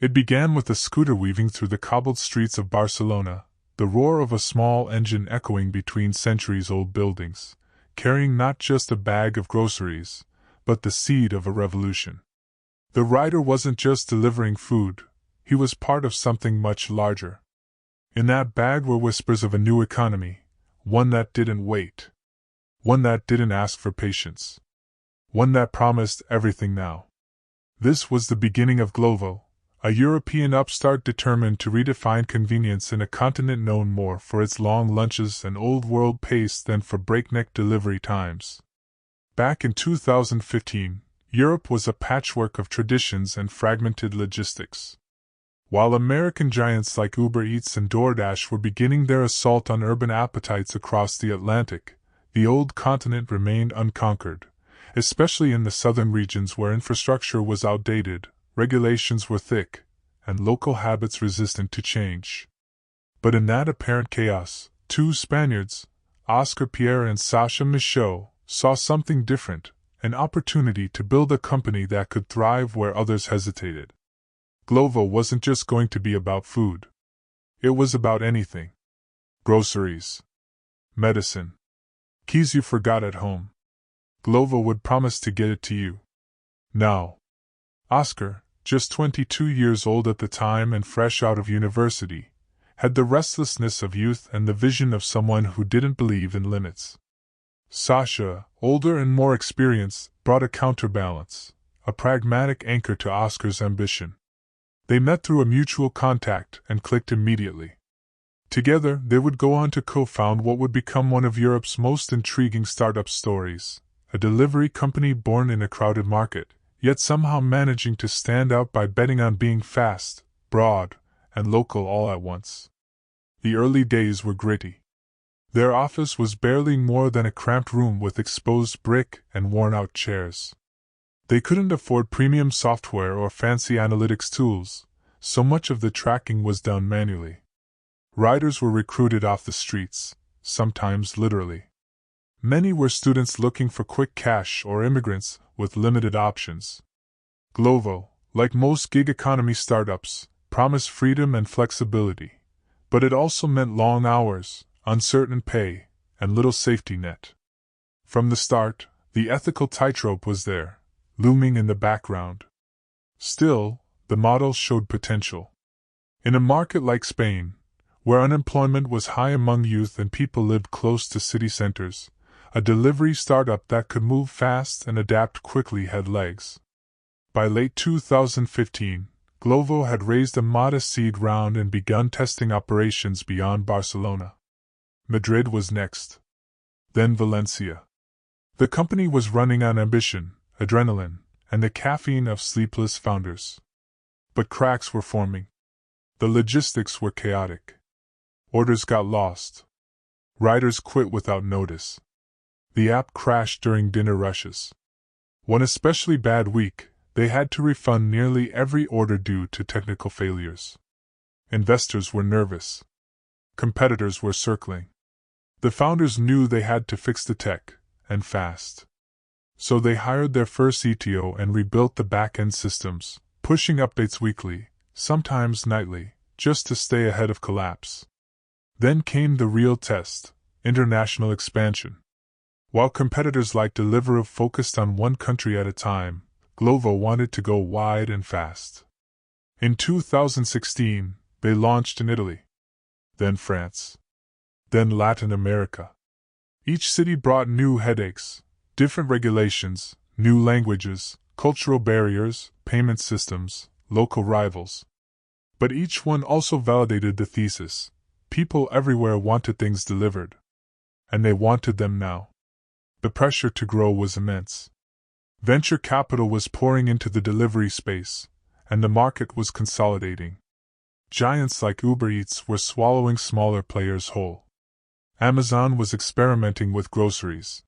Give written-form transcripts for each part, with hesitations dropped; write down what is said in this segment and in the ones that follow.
It began with a scooter weaving through the cobbled streets of Barcelona, the roar of a small engine echoing between centuries-old buildings, carrying not just a bag of groceries, but the seed of a revolution. The rider wasn't just delivering food, he was part of something much larger. In that bag were whispers of a new economy, one that didn't wait. One that didn't ask for patience. One that promised everything now. This was the beginning of Glovo, a European upstart determined to redefine convenience in a continent known more for its long lunches and old-world pace than for breakneck delivery times. Back in 2015, Europe was a patchwork of traditions and fragmented logistics. While American giants like Uber Eats and DoorDash were beginning their assault on urban appetites across the Atlantic, the old continent remained unconquered, especially in the southern regions where infrastructure was outdated, regulations were thick, and local habits resistant to change. But in that apparent chaos, two Spaniards, Oscar Pierre and Sasha Michaud, saw something different, an opportunity to build a company that could thrive where others hesitated. Glovo wasn't just going to be about food. It was about anything. Groceries. Medicine. Keys you forgot at home. Glovo would promise to get it to you. Now. Oscar, just 22 years old at the time and fresh out of university, had the restlessness of youth and the vision of someone who didn't believe in limits. Sasha, older and more experienced, brought a counterbalance, a pragmatic anchor to Oscar's ambition. They met through a mutual contact and clicked immediately. Together, they would go on to co-found what would become one of Europe's most intriguing startup stories, a delivery company born in a crowded market, yet somehow managing to stand out by betting on being fast, broad, and local all at once. The early days were gritty. Their office was barely more than a cramped room with exposed brick and worn-out chairs. They couldn't afford premium software or fancy analytics tools, so much of the tracking was done manually. Riders were recruited off the streets, sometimes literally. Many were students looking for quick cash or immigrants with limited options. Glovo, like most gig economy startups, promised freedom and flexibility, but it also meant long hours, uncertain pay, and little safety net. From the start, the ethical tightrope was there, looming in the background. Still, the model showed potential. In a market like Spain, where unemployment was high among youth and people lived close to city centers, a delivery startup that could move fast and adapt quickly had legs. By late 2015, Glovo had raised a modest seed round and begun testing operations beyond Barcelona. Madrid was next. Then Valencia. The company was running on ambition, adrenaline, and the caffeine of sleepless founders. But cracks were forming. The logistics were chaotic. Orders got lost. Riders quit without notice. The app crashed during dinner rushes. One especially bad week, they had to refund nearly every order due to technical failures. Investors were nervous. Competitors were circling. The founders knew they had to fix the tech, and fast. So they hired their first CTO and rebuilt the back-end systems, pushing updates weekly, sometimes nightly, just to stay ahead of collapse. Then came the real test, international expansion. While competitors like Deliveroo focused on one country at a time, Glovo wanted to go wide and fast. In 2016, they launched in Italy. Then France. Then Latin America. Each city brought new headaches, different regulations, new languages, cultural barriers, payment systems, local rivals. But each one also validated the thesis. People everywhere wanted things delivered. And they wanted them now. The pressure to grow was immense. Venture capital was pouring into the delivery space, and the market was consolidating. Giants like Uber Eats were swallowing smaller players whole. Amazon was experimenting with groceries.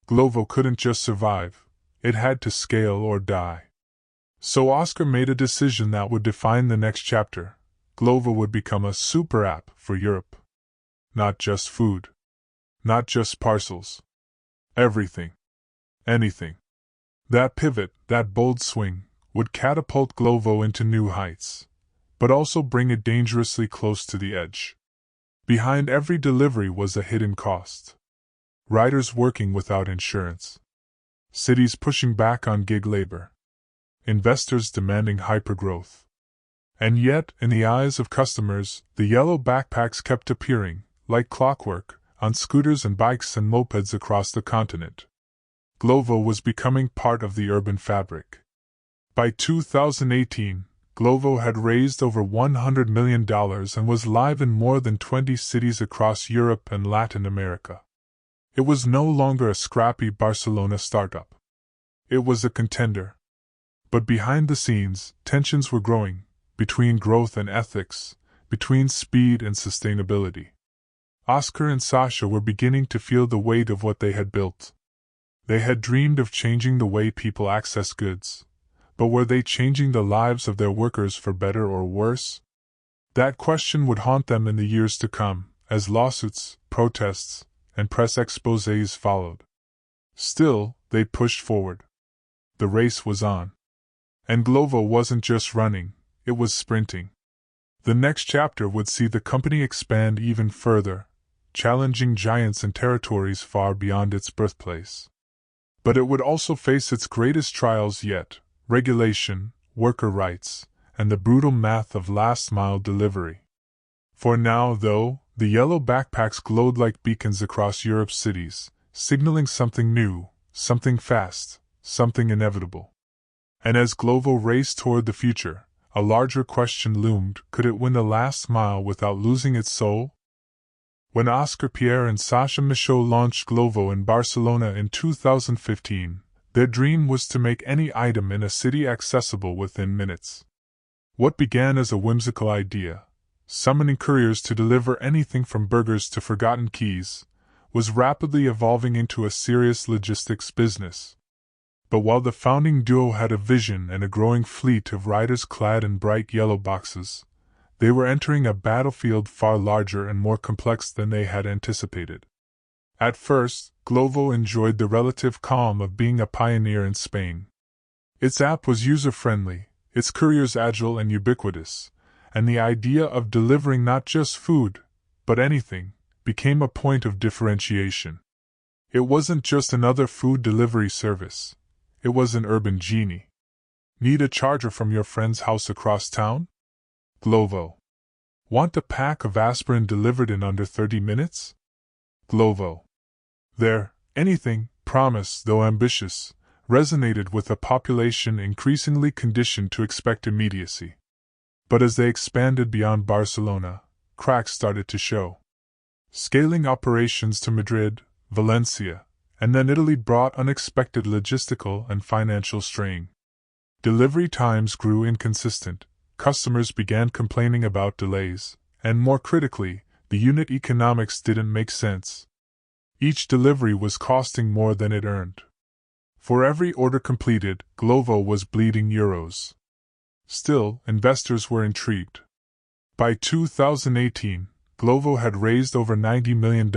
Glovo couldn't just survive, it had to scale or die. So Oscar made a decision that would define the next chapter. Glovo would become a super app for Europe. Not just food. Not just parcels. Everything. Anything. That pivot, that bold swing, would catapult Glovo into new heights, but also bring it dangerously close to the edge. Behind every delivery was a hidden cost. Riders working without insurance. Cities pushing back on gig labor. Investors demanding hypergrowth. And yet, in the eyes of customers, the yellow backpacks kept appearing, like clockwork, on scooters and bikes and mopeds across the continent. Glovo was becoming part of the urban fabric. By 2018, Glovo had raised over $100 million and was live in more than 20 cities across Europe and Latin America. It was no longer a scrappy Barcelona startup. It was a contender. But behind the scenes, tensions were growing, between growth and ethics, between speed and sustainability. Oscar and Sasha were beginning to feel the weight of what they had built. They had dreamed of changing the way people access goods. But were they changing the lives of their workers for better or worse? That question would haunt them in the years to come, as lawsuits, protests, and press exposés followed. Still, they pushed forward. The race was on. And Glovo wasn't just running, it was sprinting. The next chapter would see the company expand even further, challenging giants and territories far beyond its birthplace. But it would also face its greatest trials yet: regulation, worker rights, and the brutal math of last-mile delivery. For now, though, the yellow backpacks glowed like beacons across Europe's cities, signaling something new, something fast, something inevitable. And as Glovo raced toward the future, a larger question loomed: could it win the last mile without losing its soul? When Oscar Pierre and Sasha Michaud launched Glovo in Barcelona in 2015, their dream was to make any item in a city accessible within minutes. What began as a whimsical idea, summoning couriers to deliver anything from burgers to forgotten keys, was rapidly evolving into a serious logistics business. But while the founding duo had a vision and a growing fleet of riders clad in bright yellow boxes, they were entering a battlefield far larger and more complex than they had anticipated. At first, Glovo enjoyed the relative calm of being a pioneer in Spain. Its app was user-friendly, its couriers agile and ubiquitous, and the idea of delivering not just food, but anything, became a point of differentiation. It wasn't just another food delivery service, it was an urban genie. Need a charger from your friend's house across town? Glovo. Want a pack of aspirin delivered in under 30 minutes? Glovo. Their anything promise, though ambitious, resonated with a population increasingly conditioned to expect immediacy. But as they expanded beyond Barcelona, cracks started to show. Scaling operations to Madrid, Valencia, and then Italy brought unexpected logistical and financial strain. Delivery times grew inconsistent, customers began complaining about delays, and more critically, the unit economics didn't make sense. Each delivery was costing more than it earned. For every order completed, Glovo was bleeding euros. Still, investors were intrigued. By 2018, Glovo had raised over $90 million,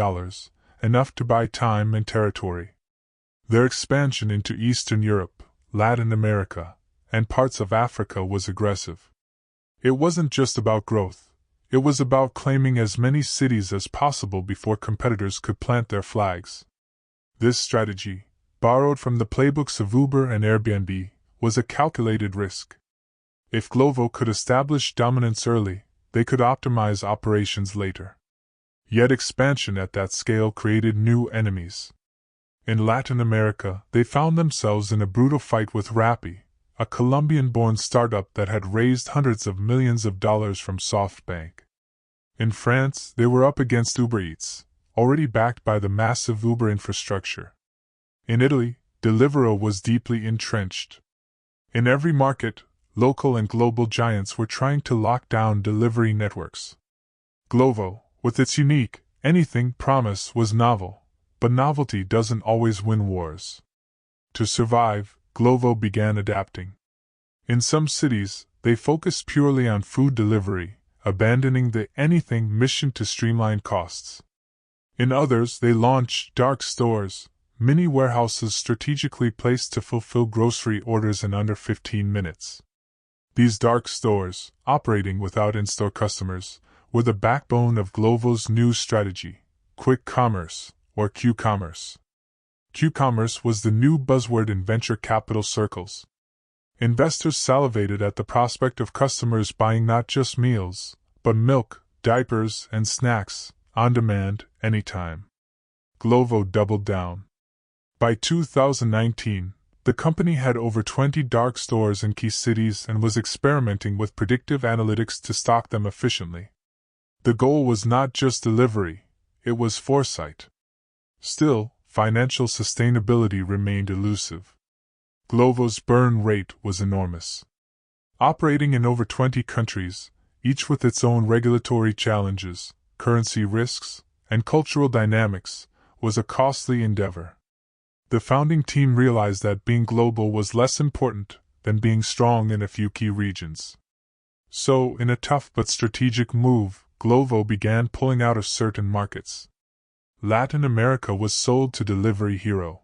enough to buy time and territory. Their expansion into Eastern Europe, Latin America, and parts of Africa was aggressive. It wasn't just about growth. It was about claiming as many cities as possible before competitors could plant their flags. This strategy, borrowed from the playbooks of Uber and Airbnb, was a calculated risk. If Glovo could establish dominance early, they could optimize operations later. Yet expansion at that scale created new enemies. In Latin America, they found themselves in a brutal fight with Rappi, a Colombian-born startup that had raised hundreds of millions of dollars from SoftBank. In France, they were up against Uber Eats, already backed by the massive Uber infrastructure. In Italy, Deliveroo was deeply entrenched. In every market, local and global giants were trying to lock down delivery networks. Glovo, with its unique, anything promise, was novel, but novelty doesn't always win wars. To survive, Glovo began adapting. In some cities, they focused purely on food delivery, abandoning the anything mission to streamline costs. In others, they launched dark stores, mini warehouses strategically placed to fulfill grocery orders in under 15 minutes. These dark stores, operating without in-store customers, were the backbone of Glovo's new strategy, quick commerce, or Q-commerce. Q-commerce was the new buzzword in venture capital circles. Investors salivated at the prospect of customers buying not just meals, but milk, diapers, and snacks, on demand, anytime. Glovo doubled down. By 2019, the company had over 20 dark stores in key cities and was experimenting with predictive analytics to stock them efficiently. The goal was not just delivery, it was foresight. Still, financial sustainability remained elusive. Glovo's burn rate was enormous. Operating in over 20 countries, each with its own regulatory challenges, currency risks, and cultural dynamics, was a costly endeavor. The founding team realized that being global was less important than being strong in a few key regions. So, in a tough but strategic move, Glovo began pulling out of certain markets. Latin America was sold to Delivery Hero.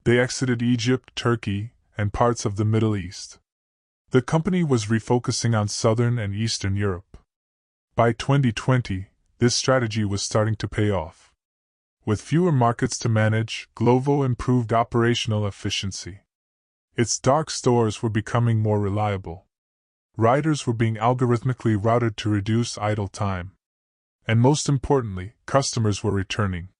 They exited Egypt, Turkey, and parts of the Middle East. The company was refocusing on Southern and Eastern Europe. By 2020, this strategy was starting to pay off. With fewer markets to manage, Glovo improved operational efficiency. Its dark stores were becoming more reliable. Riders were being algorithmically routed to reduce idle time. And most importantly, customers were returning.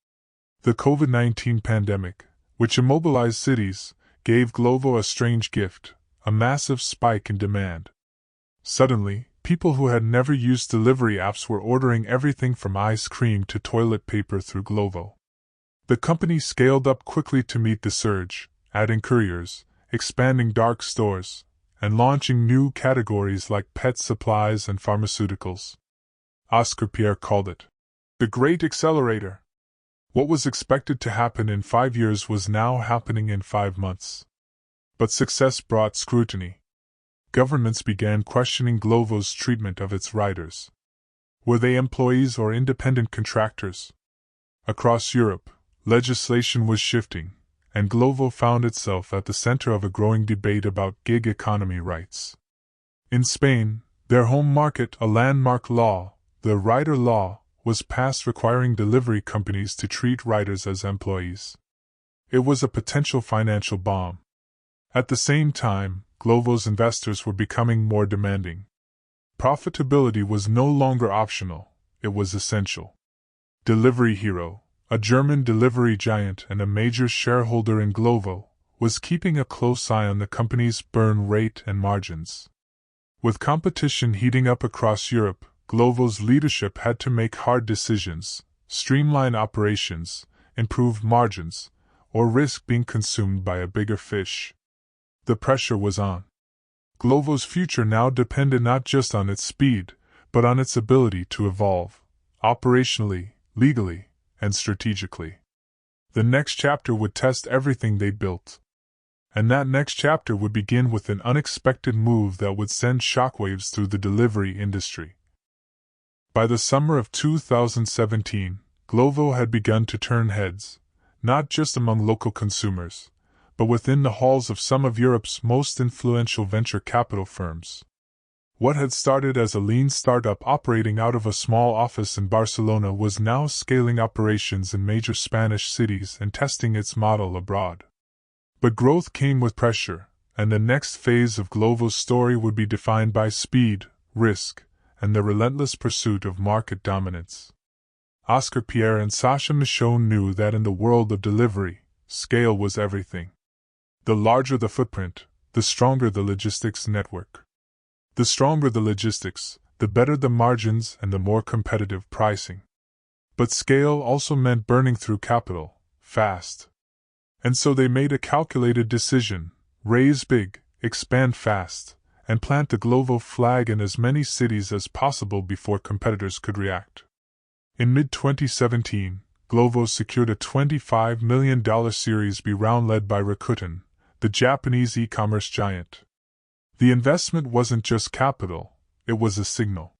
The COVID-19 pandemic, which immobilized cities, gave Glovo a strange gift, a massive spike in demand. Suddenly, people who had never used delivery apps were ordering everything from ice cream to toilet paper through Glovo. The company scaled up quickly to meet the surge, adding couriers, expanding dark stores, and launching new categories like pet supplies and pharmaceuticals. Oscar Pierre called it the Great Accelerator. What was expected to happen in 5 years was now happening in 5 months. But success brought scrutiny. Governments began questioning Glovo's treatment of its riders. Were they employees or independent contractors? Across Europe, legislation was shifting, and Glovo found itself at the center of a growing debate about gig economy rights. In Spain, their home market, a landmark law, the Rider Law, was passed requiring delivery companies to treat riders as employees. It was a potential financial bomb. At the same time, Glovo's investors were becoming more demanding. Profitability was no longer optional, it was essential. Delivery Hero, a German delivery giant and a major shareholder in Glovo, was keeping a close eye on the company's burn rate and margins. With competition heating up across Europe, Glovo's leadership had to make hard decisions, streamline operations, improve margins, or risk being consumed by a bigger fish. The pressure was on. Glovo's future now depended not just on its speed, but on its ability to evolve, operationally, legally, and strategically. The next chapter would test everything they built. And that next chapter would begin with an unexpected move that would send shockwaves through the delivery industry. By the summer of 2017, Glovo had begun to turn heads, not just among local consumers, but within the halls of some of Europe's most influential venture capital firms. What had started as a lean startup operating out of a small office in Barcelona was now scaling operations in major Spanish cities and testing its model abroad. But growth came with pressure, and the next phase of Glovo's story would be defined by speed, risk, and the relentless pursuit of market dominance. Oscar Pierre and Sacha Michaud knew that in the world of delivery, scale was everything. The larger the footprint, the stronger the logistics network. The stronger the logistics, the better the margins and the more competitive pricing. But scale also meant burning through capital, fast. And so they made a calculated decision: raise big, expand fast, and plant the Glovo flag in as many cities as possible before competitors could react. In mid-2017, Glovo secured a $25 million Series B round led by Rakuten, the Japanese e-commerce giant. The investment wasn't just capital, it was a signal.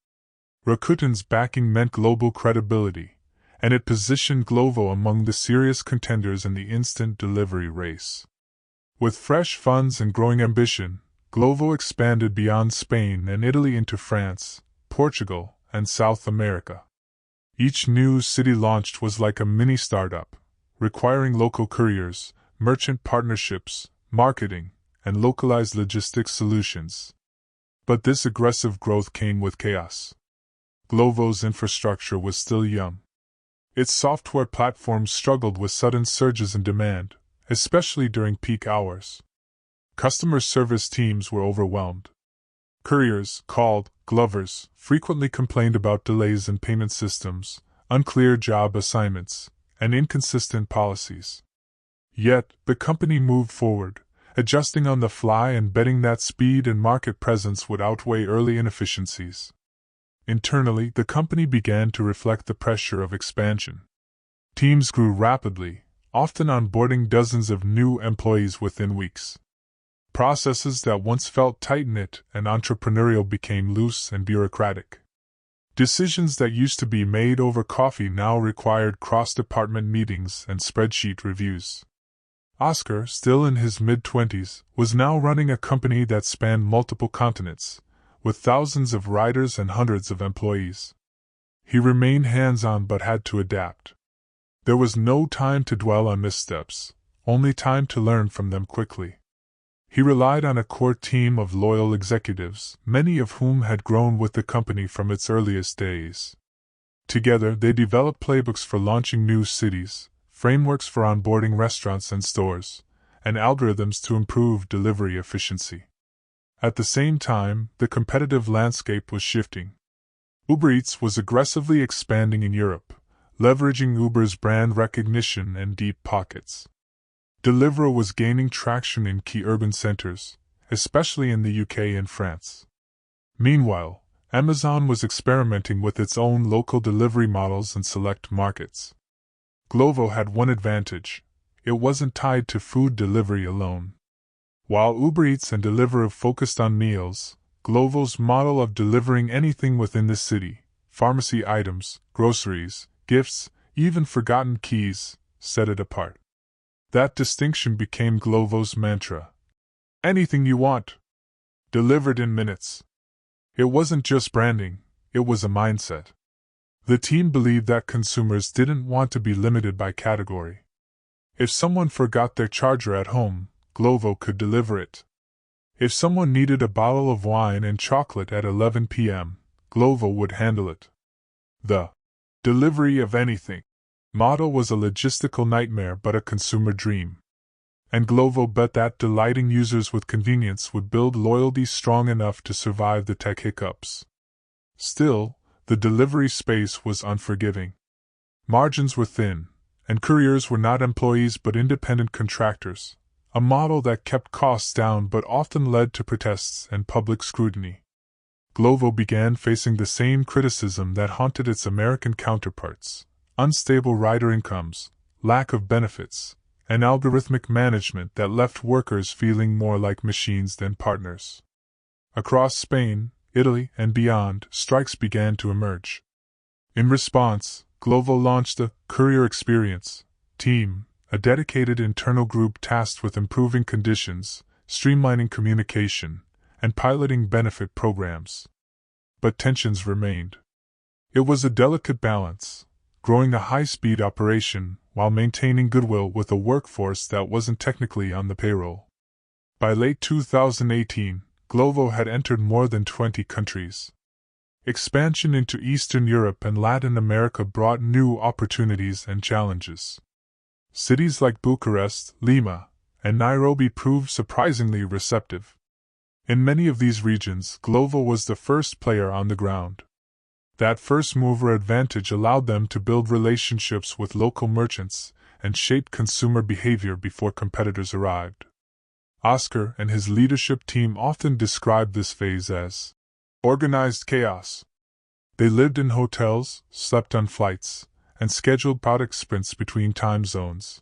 Rakuten's backing meant global credibility, and it positioned Glovo among the serious contenders in the instant delivery race. With fresh funds and growing ambition, Glovo expanded beyond Spain and Italy into France, Portugal, and South America. Each new city launched was like a mini startup, requiring local couriers, merchant partnerships, marketing, and localized logistics solutions. But this aggressive growth came with chaos. Glovo's infrastructure was still young. Its software platform struggled with sudden surges in demand, especially during peak hours. Customer service teams were overwhelmed. Couriers, called Glovers, frequently complained about delays in payment systems, unclear job assignments, and inconsistent policies. Yet, the company moved forward, adjusting on the fly and betting that speed and market presence would outweigh early inefficiencies. Internally, the company began to reflect the pressure of expansion. Teams grew rapidly, often onboarding dozens of new employees within weeks. Processes that once felt tight-knit and entrepreneurial became loose and bureaucratic. Decisions that used to be made over coffee now required cross-department meetings and spreadsheet reviews. Oscar, still in his mid-20s, was now running a company that spanned multiple continents, with thousands of riders and hundreds of employees. He remained hands-on but had to adapt. There was no time to dwell on missteps, only time to learn from them quickly. He relied on a core team of loyal executives, many of whom had grown with the company from its earliest days. Together, they developed playbooks for launching new cities, frameworks for onboarding restaurants and stores, and algorithms to improve delivery efficiency. At the same time, the competitive landscape was shifting. Uber Eats was aggressively expanding in Europe, leveraging Uber's brand recognition and deep pockets. Deliveroo was gaining traction in key urban centers, especially in the UK and France. Meanwhile, Amazon was experimenting with its own local delivery models in select markets. Glovo had one advantage: it wasn't tied to food delivery alone. While Uber Eats and Deliveroo focused on meals, Glovo's model of delivering anything within the city, pharmacy items, groceries, gifts, even forgotten keys, set it apart. That distinction became Glovo's mantra. Anything you want. Delivered in minutes. It wasn't just branding, it was a mindset. The team believed that consumers didn't want to be limited by category. If someone forgot their charger at home, Glovo could deliver it. If someone needed a bottle of wine and chocolate at 11 p.m., Glovo would handle it. The delivery of anything model was a logistical nightmare but a consumer dream. And Glovo bet that delighting users with convenience would build loyalty strong enough to survive the tech hiccups. Still, the delivery space was unforgiving. Margins were thin, and couriers were not employees but independent contractors, a model that kept costs down but often led to protests and public scrutiny. Glovo began facing the same criticism that haunted its American counterparts: unstable rider incomes, lack of benefits, and algorithmic management that left workers feeling more like machines than partners. Across Spain, Italy, and beyond, strikes began to emerge. In response, Glovo launched the Courier Experience team, a dedicated internal group tasked with improving conditions, streamlining communication, and piloting benefit programs. But tensions remained. It was a delicate balance, growing a high-speed operation while maintaining goodwill with a workforce that wasn't technically on the payroll. By late 2018, Glovo had entered more than 20 countries. Expansion into Eastern Europe and Latin America brought new opportunities and challenges. Cities like Bucharest, Lima, and Nairobi proved surprisingly receptive. In many of these regions, Glovo was the first player on the ground. That first-mover advantage allowed them to build relationships with local merchants and shape consumer behavior before competitors arrived. Oscar and his leadership team often described this phase as organized chaos. They lived in hotels, slept on flights, and scheduled product sprints between time zones.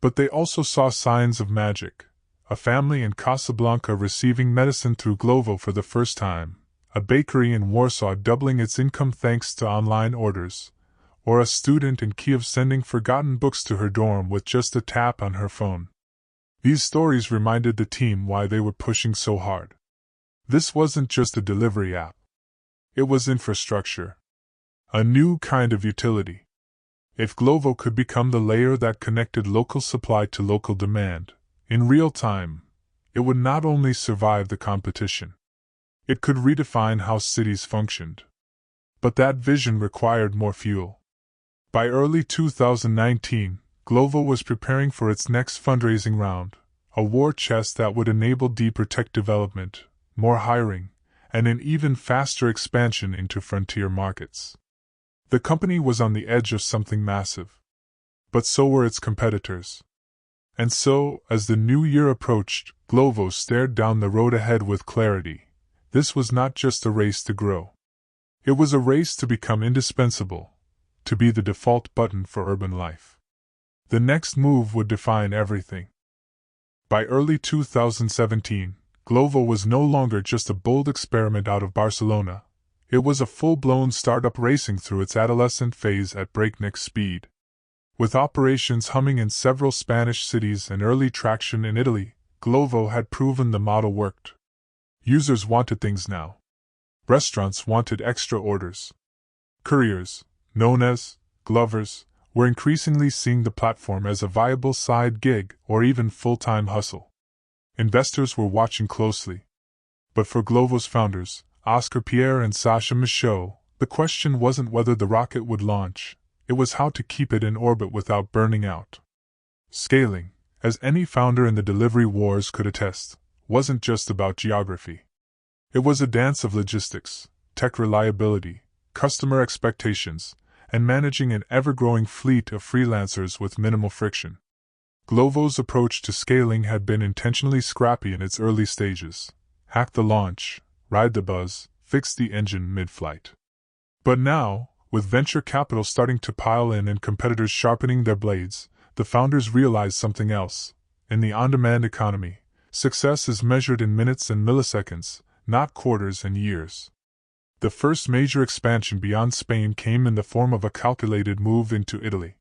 But they also saw signs of magic: a family in Casablanca receiving medicine through Glovo for the first time, a bakery in Warsaw doubling its income thanks to online orders, or a student in Kiev sending forgotten books to her dorm with just a tap on her phone. These stories reminded the team why they were pushing so hard. This wasn't just a delivery app. It was infrastructure. A new kind of utility. If Glovo could become the layer that connected local supply to local demand, in real time, it would not only survive the competition, it could redefine how cities functioned. But that vision required more fuel. By early 2019, Glovo was preparing for its next fundraising round, a war chest that would enable deeper tech development, more hiring, and an even faster expansion into frontier markets. The company was on the edge of something massive. But so were its competitors. And so, as the new year approached, Glovo stared down the road ahead with clarity. This was not just a race to grow. It was a race to become indispensable, to be the default button for urban life. The next move would define everything. By early 2017, Glovo was no longer just a bold experiment out of Barcelona. It was a full-blown startup racing through its adolescent phase at breakneck speed. With operations humming in several Spanish cities and early traction in Italy, Glovo had proven the model worked. Users wanted things now. Restaurants wanted extra orders. Couriers, known as Glovers, were increasingly seeing the platform as a viable side gig or even full-time hustle. Investors were watching closely. But for Glovo's founders, Oscar Pierre and Sasha Michaud, the question wasn't whether the rocket would launch, it was how to keep it in orbit without burning out. Scaling, as any founder in the delivery wars could attest, wasn't just about geography. It was a dance of logistics, tech reliability, customer expectations, and managing an ever-growing fleet of freelancers with minimal friction. Glovo's approach to scaling had been intentionally scrappy in its early stages. Hack the launch, ride the buzz, fix the engine mid-flight. But now, with venture capital starting to pile in and competitors sharpening their blades, the founders realized something else. In the on-demand economy, success is measured in minutes and milliseconds, not quarters and years. The first major expansion beyond Spain came in the form of a calculated move into Italy.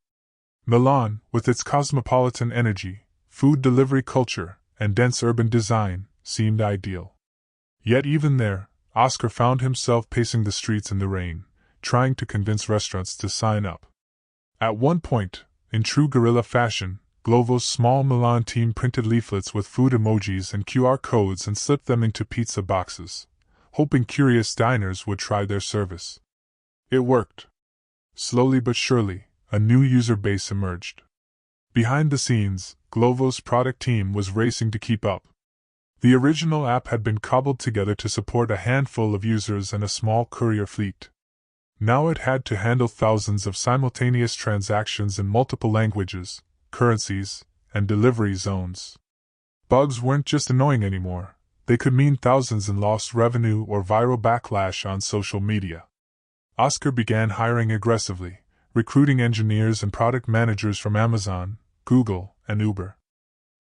Milan, with its cosmopolitan energy, food delivery culture, and dense urban design, seemed ideal. Yet even there, Oscar found himself pacing the streets in the rain, trying to convince restaurants to sign up. At one point, in true guerrilla fashion, Glovo's small Milan team printed leaflets with food emojis and QR codes and slipped them into pizza boxes, hoping curious diners would try their service. It worked. Slowly but surely, a new user base emerged. Behind the scenes, Glovo's product team was racing to keep up. The original app had been cobbled together to support a handful of users and a small courier fleet. Now it had to handle thousands of simultaneous transactions in multiple languages, currencies, and delivery zones. Bugs weren't just annoying anymore, they could mean thousands in lost revenue or viral backlash on social media. Oscar began hiring aggressively, recruiting engineers and product managers from Amazon, Google, and Uber.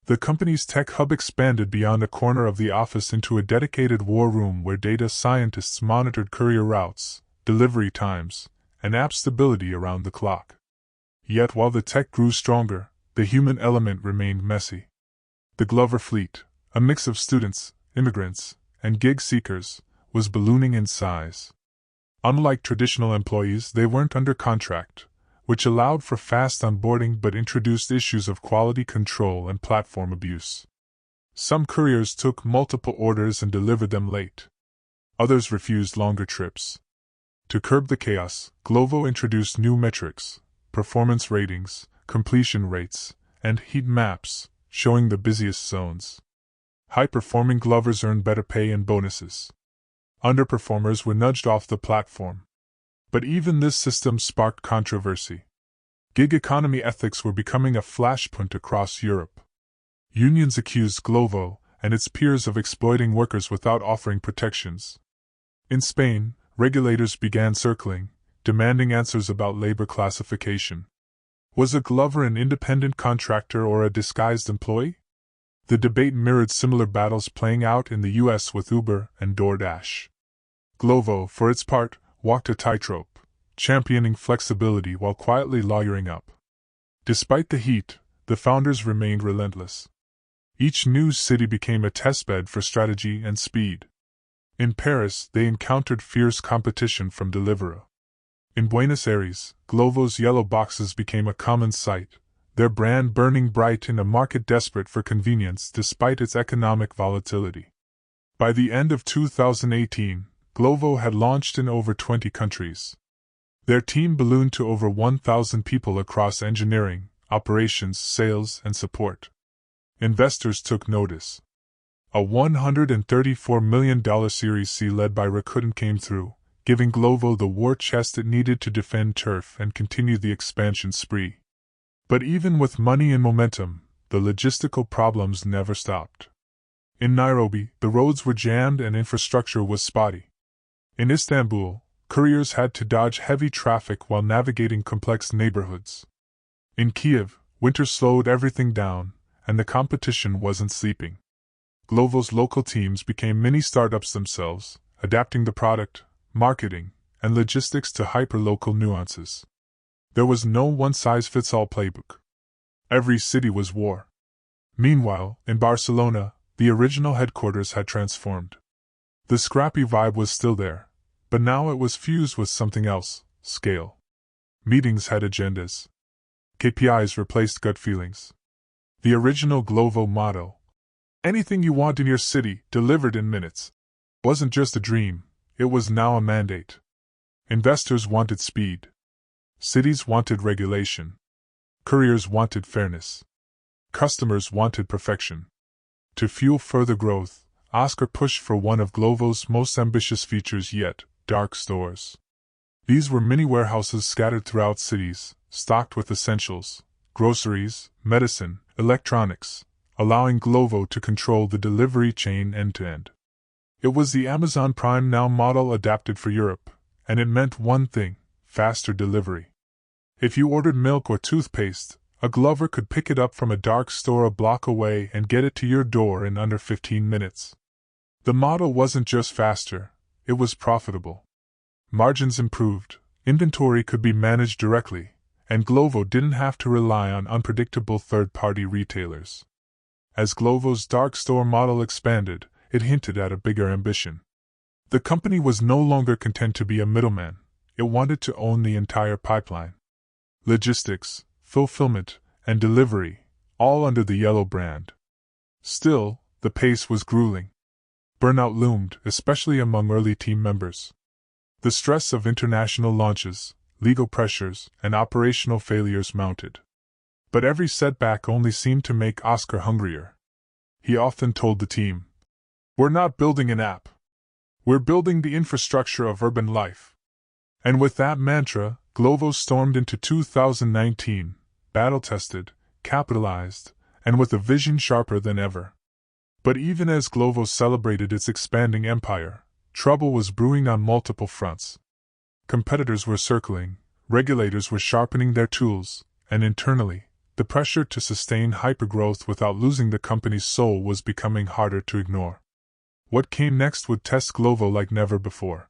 The company's tech hub expanded beyond a corner of the office into a dedicated war room where data scientists monitored courier routes, delivery times, and app stability around the clock. Yet while the tech grew stronger, the human element remained messy. The Glover fleet, a mix of students, immigrants, and gig seekers, was ballooning in size. Unlike traditional employees, they weren't under contract, which allowed for fast onboarding but introduced issues of quality control and platform abuse. Some couriers took multiple orders and delivered them late. Others refused longer trips. To curb the chaos, Glovo introduced new metrics, performance ratings, completion rates, and heat maps, showing the busiest zones. High-performing Glovers earned better pay and bonuses. Underperformers were nudged off the platform. But even this system sparked controversy. Gig economy ethics were becoming a flashpoint across Europe. Unions accused Glovo and its peers of exploiting workers without offering protections. In Spain, regulators began circling, demanding answers about labor classification. Was a Glover an independent contractor or a disguised employee? The debate mirrored similar battles playing out in the US with Uber and DoorDash. Glovo, for its part, walked a tightrope, championing flexibility while quietly lawyering up. Despite the heat, the founders remained relentless. Each new city became a testbed for strategy and speed. In Paris, they encountered fierce competition from Deliveroo. In Buenos Aires, Glovo's yellow boxes became a common sight, their brand burning bright in a market desperate for convenience despite its economic volatility. By the end of 2018, Glovo had launched in over 20 countries. Their team ballooned to over 1,000 people across engineering, operations, sales, and support. Investors took notice. A $134 million Series C led by Rakuten came through, giving Glovo the war chest it needed to defend turf and continue the expansion spree. But even with money and momentum, the logistical problems never stopped. In Nairobi, the roads were jammed and infrastructure was spotty. In Istanbul, couriers had to dodge heavy traffic while navigating complex neighborhoods. In Kiev, winter slowed everything down, and the competition wasn't sleeping. Glovo's local teams became mini startups themselves, adapting the product, marketing, and logistics to hyper-local nuances. There was no one-size-fits-all playbook. Every city was war. Meanwhile, in Barcelona, the original headquarters had transformed. The scrappy vibe was still there, but now it was fused with something else: scale. Meetings had agendas. KPIs replaced gut feelings. The original Glovo motto, "Anything you want in your city, delivered in minutes," wasn't just a dream, it was now a mandate. Investors wanted speed. Cities wanted regulation. Couriers wanted fairness. Customers wanted perfection. To fuel further growth, Oscar pushed for one of Glovo's most ambitious features yet: dark stores. These were mini warehouses scattered throughout cities, stocked with essentials, groceries, medicine, electronics, allowing Glovo to control the delivery chain end-to-end. It was the Amazon Prime Now model adapted for Europe, and it meant one thing: faster delivery. If you ordered milk or toothpaste, a Glover could pick it up from a dark store a block away and get it to your door in under 15 minutes. The model wasn't just faster, it was profitable. Margins improved, inventory could be managed directly, and Glovo didn't have to rely on unpredictable third-party retailers. As Glovo's dark store model expanded, it hinted at a bigger ambition. The company was no longer content to be a middleman, it wanted to own the entire pipeline. Logistics, fulfillment, and delivery, all under the yellow brand. Still, the pace was grueling. Burnout loomed, especially among early team members. The stress of international launches, legal pressures, and operational failures mounted. But every setback only seemed to make Oscar hungrier. He often told the team, "We're not building an app. We're building the infrastructure of urban life." And with that mantra, Glovo stormed into 2019, battle-tested, capitalized, and with a vision sharper than ever. But even as Glovo celebrated its expanding empire, trouble was brewing on multiple fronts. Competitors were circling, regulators were sharpening their tools, and internally, the pressure to sustain hypergrowth without losing the company's soul was becoming harder to ignore. What came next would test Glovo like never before.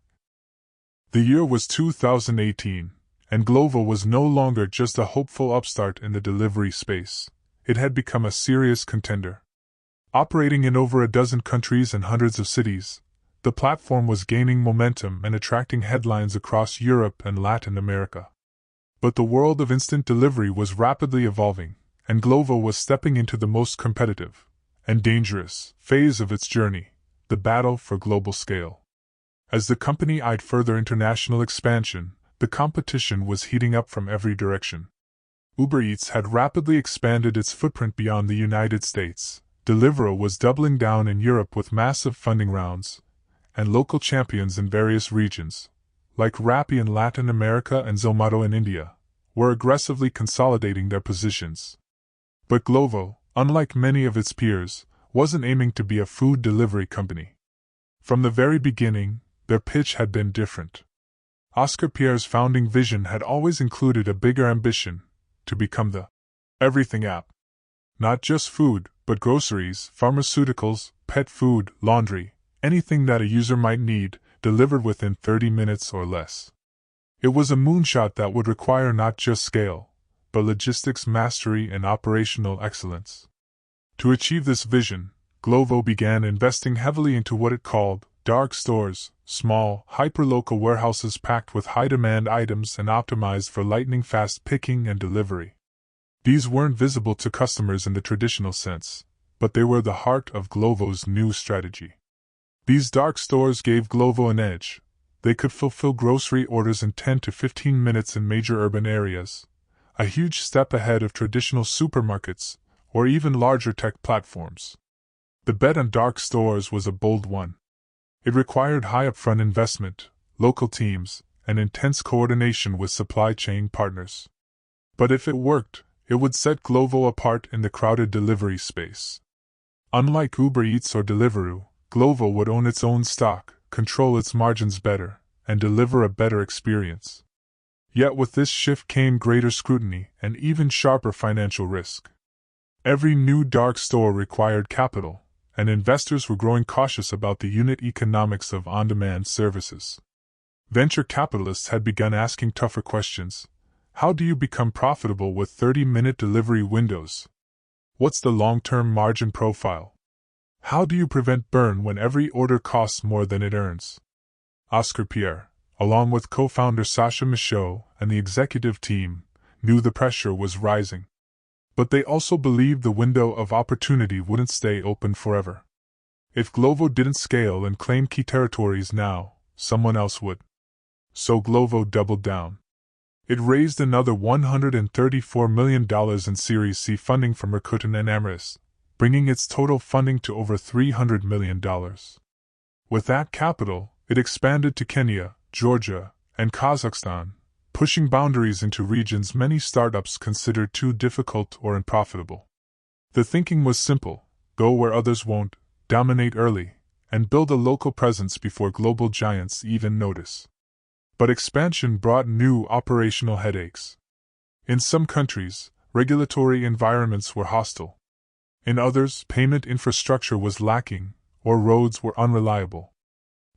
The year was 2018, and Glovo was no longer just a hopeful upstart in the delivery space. It had become a serious contender. Operating in over a dozen countries and hundreds of cities, the platform was gaining momentum and attracting headlines across Europe and Latin America. But the world of instant delivery was rapidly evolving, and Glovo was stepping into the most competitive and dangerous phase of its journey: the battle for global scale. As the company eyed further international expansion, the competition was heating up from every direction. Uber Eats had rapidly expanded its footprint beyond the United States. Deliveroo was doubling down in Europe with massive funding rounds, and local champions in various regions, like Rappi in Latin America and Zomato in India, were aggressively consolidating their positions. But Glovo, unlike many of its peers, wasn't aiming to be a food delivery company. From the very beginning, their pitch had been different. Oscar Pierre's founding vision had always included a bigger ambition: to become the everything app. Not just food, but groceries, pharmaceuticals, pet food, laundry, anything that a user might need, delivered within 30 minutes or less. It was a moonshot that would require not just scale, but logistics mastery and operational excellence. To achieve this vision, Glovo began investing heavily into what it called dark stores, small, hyperlocal warehouses packed with high-demand items and optimized for lightning-fast picking and delivery. These weren't visible to customers in the traditional sense, but they were the heart of Glovo's new strategy. These dark stores gave Glovo an edge. They could fulfill grocery orders in 10 to 15 minutes in major urban areas, a huge step ahead of traditional supermarkets or even larger tech platforms. The bet on dark stores was a bold one. It required high upfront investment, local teams, and intense coordination with supply chain partners. But if it worked, it would set Glovo apart in the crowded delivery space. Unlike Uber Eats or Deliveroo, Glovo would own its own stock, control its margins better, and deliver a better experience. Yet with this shift came greater scrutiny and even sharper financial risk. Every new dark store required capital, and investors were growing cautious about the unit economics of on-demand services. Venture capitalists had begun asking tougher questions. How do you become profitable with 30-minute delivery windows? What's the long-term margin profile? How do you prevent burn when every order costs more than it earns? Oscar Pierre, along with co-founder Sasha Michaud and the executive team, knew the pressure was rising. But they also believed the window of opportunity wouldn't stay open forever. If Glovo didn't scale and claim key territories now, someone else would. So Glovo doubled down. It raised another $134 million in Series C funding from Rakuten and Amris, bringing its total funding to over $300 million. With that capital, it expanded to Kenya, Georgia, and Kazakhstan, pushing boundaries into regions many startups considered too difficult or unprofitable. The thinking was simple: go where others won't, dominate early, and build a local presence before global giants even notice. But expansion brought new operational headaches. In some countries, regulatory environments were hostile. In others, payment infrastructure was lacking, or roads were unreliable.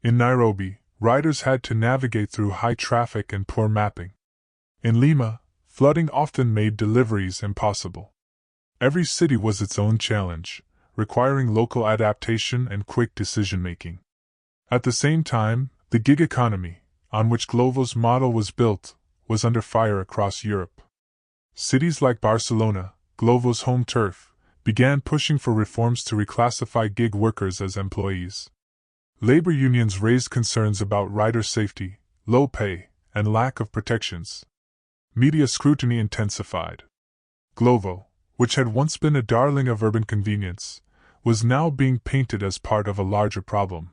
In Nairobi, riders had to navigate through high traffic and poor mapping. In Lima, flooding often made deliveries impossible. Every city was its own challenge, requiring local adaptation and quick decision-making. At the same time, the gig economy, on which Glovo's model was built, was under fire across Europe. Cities like Barcelona, Glovo's home turf, began pushing for reforms to reclassify gig workers as employees. Labor unions raised concerns about rider safety, low pay, and lack of protections. Media scrutiny intensified. Glovo, which had once been a darling of urban convenience, was now being painted as part of a larger problem.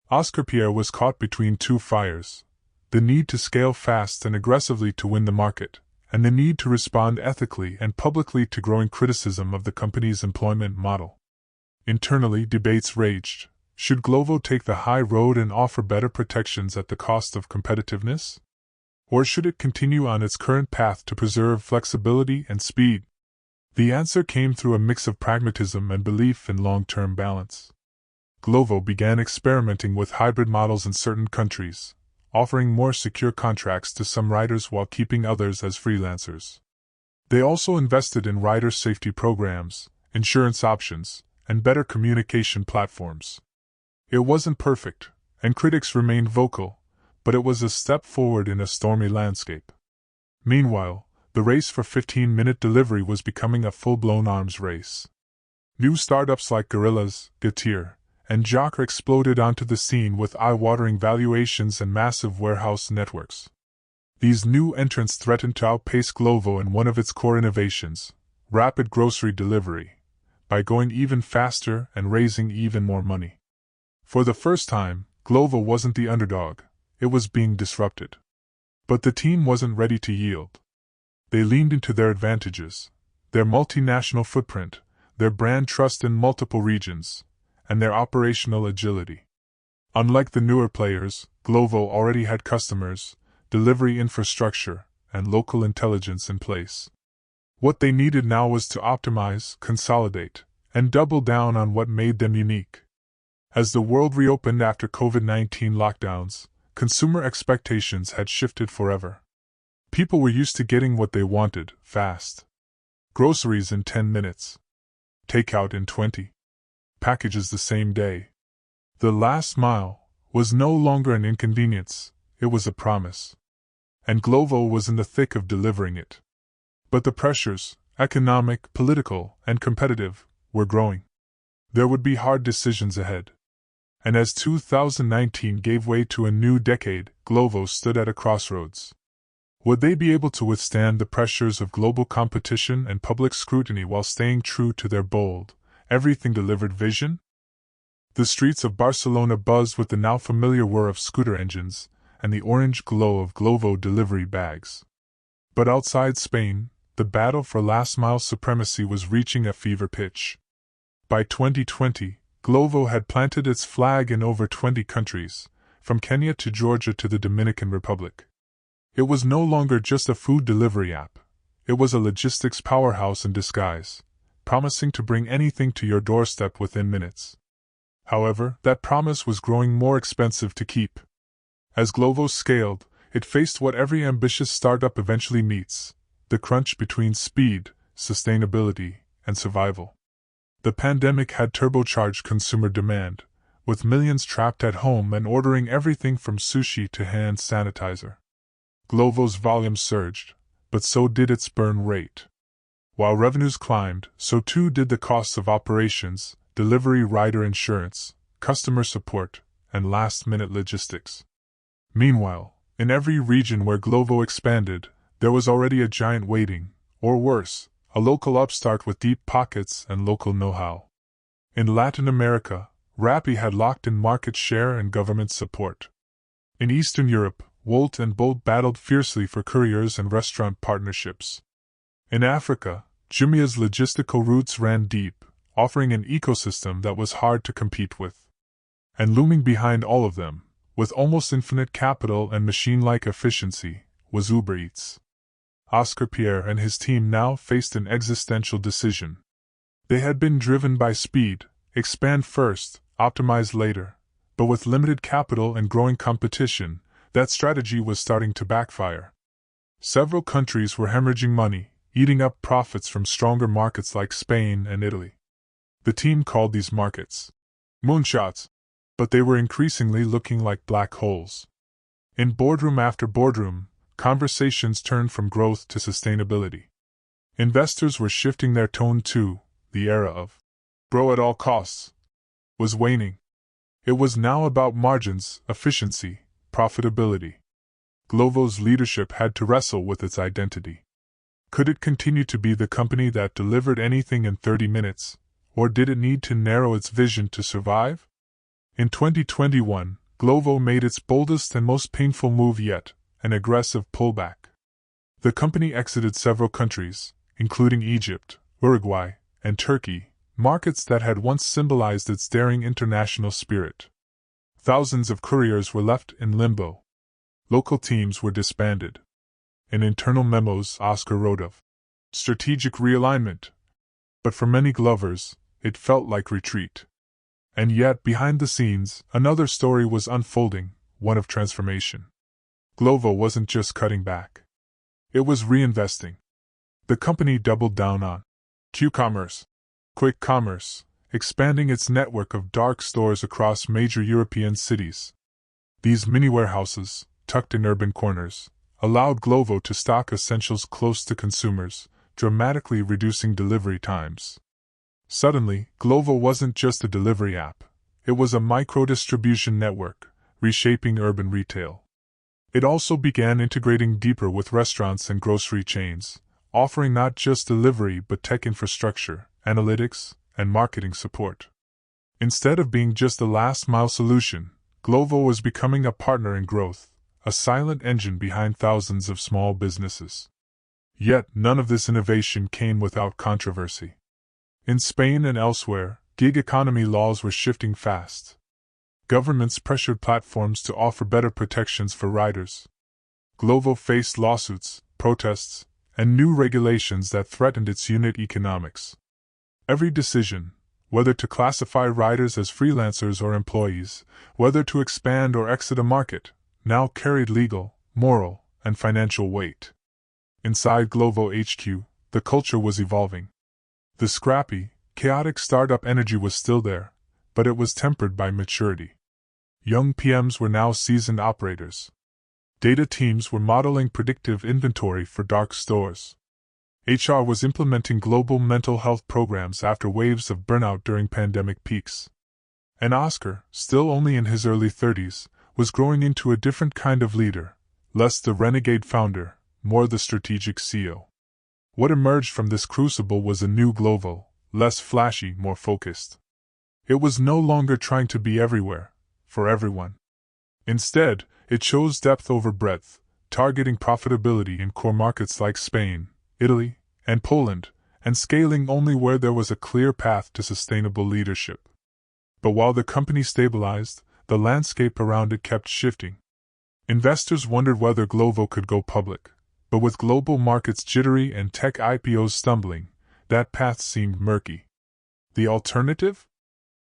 Oscar Pierre was caught between two fires: the need to scale fast and aggressively to win the market, and the need to respond ethically and publicly to growing criticism of the company's employment model. Internally, debates raged. Should Glovo take the high road and offer better protections at the cost of competitiveness? Or should it continue on its current path to preserve flexibility and speed? The answer came through a mix of pragmatism and belief in long-term balance. Glovo began experimenting with hybrid models in certain countries, offering more secure contracts to some riders while keeping others as freelancers. They also invested in rider safety programs, insurance options, and better communication platforms. It wasn't perfect, and critics remained vocal, but it was a step forward in a stormy landscape. Meanwhile, the race for 15-minute delivery was becoming a full-blown arms race. New startups like Gorillas, Getir, and Jokr exploded onto the scene with eye-watering valuations and massive warehouse networks. These new entrants threatened to outpace Glovo in one of its core innovations, rapid grocery delivery, by going even faster and raising even more money. For the first time, Glovo wasn't the underdog, it was being disrupted. But the team wasn't ready to yield. They leaned into their advantages, their multinational footprint, their brand trust in multiple regions, and their operational agility. Unlike the newer players, Glovo already had customers, delivery infrastructure, and local intelligence in place. What they needed now was to optimize, consolidate, and double down on what made them unique. As the world reopened after COVID-19 lockdowns, consumer expectations had shifted forever. People were used to getting what they wanted, fast. Groceries in 10 minutes. Takeout in 20. Packages the same day. The last mile was no longer an inconvenience, it was a promise. And Glovo was in the thick of delivering it. But the pressures, economic, political, and competitive, were growing. There would be hard decisions ahead. And as 2019 gave way to a new decade, Glovo stood at a crossroads. Would they be able to withstand the pressures of global competition and public scrutiny while staying true to their bold, everything-delivered vision? The streets of Barcelona buzzed with the now familiar whir of scooter engines and the orange glow of Glovo delivery bags. But outside Spain, the battle for last-mile supremacy was reaching a fever pitch. By 2020, Glovo had planted its flag in over 20 countries, from Kenya to Georgia to the Dominican Republic. It was no longer just a food delivery app. It was a logistics powerhouse in disguise, promising to bring anything to your doorstep within minutes. However, that promise was growing more expensive to keep. As Glovo scaled, it faced what every ambitious startup eventually meets: the crunch between speed, sustainability, and survival. The pandemic had turbocharged consumer demand, with millions trapped at home and ordering everything from sushi to hand sanitizer. Glovo's volume surged, but so did its burn rate. While revenues climbed, so too did the costs of operations, delivery rider insurance, customer support, and last-minute logistics. Meanwhile, in every region where Glovo expanded, there was already a giant waiting, or worse, a local upstart with deep pockets and local know-how. In Latin America, Rappi had locked in market share and government support. In Eastern Europe, Wolt and Bolt battled fiercely for couriers and restaurant partnerships. In Africa, Jumia's logistical roots ran deep, offering an ecosystem that was hard to compete with. And looming behind all of them, with almost infinite capital and machine-like efficiency, was Uber Eats. Oscar Pierre and his team now faced an existential decision. They had been driven by speed, expand first, optimize later, but with limited capital and growing competition, that strategy was starting to backfire. Several countries were hemorrhaging money, eating up profits from stronger markets like Spain and Italy. The team called these markets moonshots, but they were increasingly looking like black holes. In boardroom after boardroom, conversations turned from growth to sustainability. Investors were shifting their tone too. The era of grow at all costs was waning. It was now about margins, efficiency, profitability. Glovo's leadership had to wrestle with its identity. Could it continue to be the company that delivered anything in 30 minutes, or did it need to narrow its vision to survive? In 2021, Glovo made its boldest and most painful move yet, an aggressive pullback. The company exited several countries, including Egypt, Uruguay, and Turkey, markets that had once symbolized its daring international spirit. Thousands of couriers were left in limbo. Local teams were disbanded. In internal memos, Oscar wrote of strategic realignment. But for many Glovers, it felt like retreat. And yet, behind the scenes, another story was unfolding, one of transformation. Glovo wasn't just cutting back. It was reinvesting. The company doubled down on Q-commerce, quick commerce, expanding its network of dark stores across major European cities. These mini warehouses, tucked in urban corners, allowed Glovo to stock essentials close to consumers, dramatically reducing delivery times. Suddenly, Glovo wasn't just a delivery app. It was a micro-distribution network, reshaping urban retail. It also began integrating deeper with restaurants and grocery chains, offering not just delivery but tech infrastructure, analytics, and marketing support. Instead of being just a last-mile solution, Glovo was becoming a partner in growth, a silent engine behind thousands of small businesses. Yet, none of this innovation came without controversy. In Spain and elsewhere, gig economy laws were shifting fast. Governments pressured platforms to offer better protections for riders. Glovo faced lawsuits, protests, and new regulations that threatened its unit economics. Every decision, whether to classify riders as freelancers or employees, whether to expand or exit a market, now carried legal, moral, and financial weight. Inside Glovo HQ, the culture was evolving. The scrappy, chaotic startup energy was still there, but it was tempered by maturity. Young PMs were now seasoned operators. Data teams were modeling predictive inventory for dark stores. HR was implementing global mental health programs after waves of burnout during pandemic peaks. And Oscar, still only in his early 30s, was growing into a different kind of leader, less the renegade founder, more the strategic CEO. What emerged from this crucible was a new Glovo, less flashy, more focused. It was no longer trying to be everywhere, for everyone. Instead, it chose depth over breadth, targeting profitability in core markets like Spain, Italy, and Poland, and scaling only where there was a clear path to sustainable leadership. But while the company stabilized, the landscape around it kept shifting. Investors wondered whether Glovo could go public, but with global markets jittery and tech IPOs stumbling, that path seemed murky. The alternative?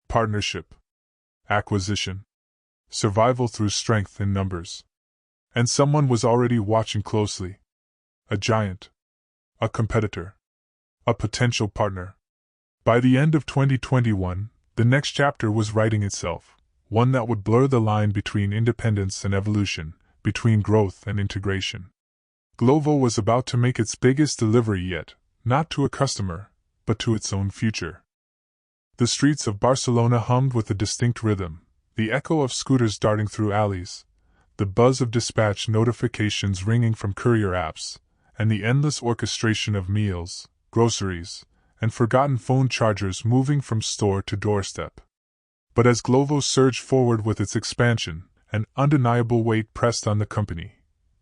Partnership. Acquisition. Survival through strength in numbers. And someone was already watching closely. A giant. A competitor. A potential partner. By the end of 2021, the next chapter was writing itself, one that would blur the line between independence and evolution, between growth and integration. Glovo was about to make its biggest delivery yet, not to a customer, but to its own future. The streets of Barcelona hummed with a distinct rhythm, the echo of scooters darting through alleys, the buzz of dispatch notifications ringing from courier apps, and the endless orchestration of meals, groceries, and forgotten phone chargers moving from store to doorstep. But as Glovo surged forward with its expansion, an undeniable weight pressed on the company.